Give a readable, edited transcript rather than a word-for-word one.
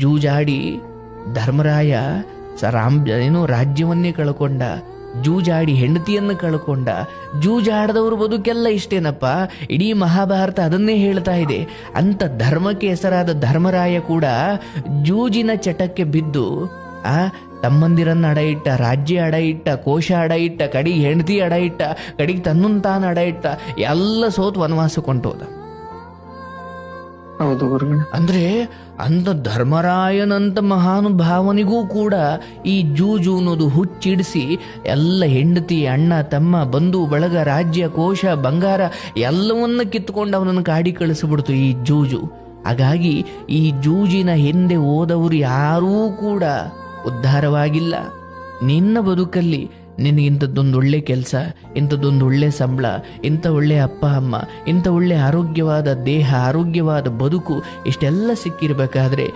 ಜೂಜಾಡಿ ಧರ್ಮರಾಯ ರಾಜ್ಯವನ್ನೇ ಕಳ್ಕೊಂಡ, ಜೂಜಾಡಿ ಹೆಂಡತಿಯನ್ನು ಕಳ್ಕೊಂಡ. ಜೂಜಾಡದವ್ರ ಬದುಕೆಲ್ಲ ಇಷ್ಟೇನಪ್ಪ, ಇಡೀ ಮಹಾಭಾರತ ಅದನ್ನೇ ಹೇಳ್ತಾ ಇದೆ. ಅಂತ ಧರ್ಮಕ್ಕೆ ಹೆಸರಾದ ಧರ್ಮರಾಯ ಕೂಡ ಜೂಜಿನ ಚಟಕ್ಕೆ ಬಿದ್ದು ತಮ್ಮಂದಿರನ್ನ ಅಡ ಇಟ್ಟ, ರಾಜ್ಯ ಅಡ ಇಟ್ಟ, ಕೋಶ ಅಡ ಇಟ್ಟ, ಕಡಿಗೆ ಹೆಂಡತಿ ಅಡ ಇಟ್ಟ, ಕಡಿಗೆ ತನ್ನನ್ನು ತಾನು ಅಡ ಇಟ್ಟ, ಎಲ್ಲ ಸೋತು ವನವಾಸಕ್ಕೊಂಟೋದ. ಹೌದು ಗುರುಗಳೇ. ಅಂದ್ರೆ ಅಂದ ಧರ್ಮರಾಯನಂತ ಮಹಾನುಭಾವನಿಗೂ ಕೂಡ ಈ ಜೂಜು ಅನ್ನೋದು ಹುಚ್ಚಿಡಿಸಿ ಎಲ್ಲ ಹೆಂಡತಿ, ಅಣ್ಣ, ತಮ್ಮ, ಬಂಧು ಬಳಗ, ರಾಜ್ಯ, ಕೋಶ, ಬಂಗಾರ ಎಲ್ಲವನ್ನ ಕಿತ್ಕೊಂಡು ಅವನನ್ನು ಕಾಡಿ ಕಳಿಸ್ಬಿಡ್ತು ಈ ಜೂಜು. ಹಾಗಾಗಿ ಈ ಜೂಜಿನ ಹಿಂದೆ ಹೋದವರು ಯಾರೂ ಕೂಡ ಉದ್ಧಾರವಾಗಿಲ್ಲ. ನಿನ್ನ ಬದುಕಲ್ಲಿ ನಿನಗಿಂಥದ್ದೊಂದು ಒಳ್ಳೆ ಕೆಲಸ, ಇಂಥದ್ದೊಂದು ಒಳ್ಳೆ ಸಂಬಳ, ಇಂಥ ಒಳ್ಳೆ ಅಪ್ಪ ಅಮ್ಮ, ಇಂಥ ಒಳ್ಳೆ ಆರೋಗ್ಯವಾದ ದೇಹ, ಆರೋಗ್ಯವಾದ ಬದುಕು ಇಷ್ಟೆಲ್ಲ ಸಿಕ್ಕಿರಬೇಕಾದ್ರೆ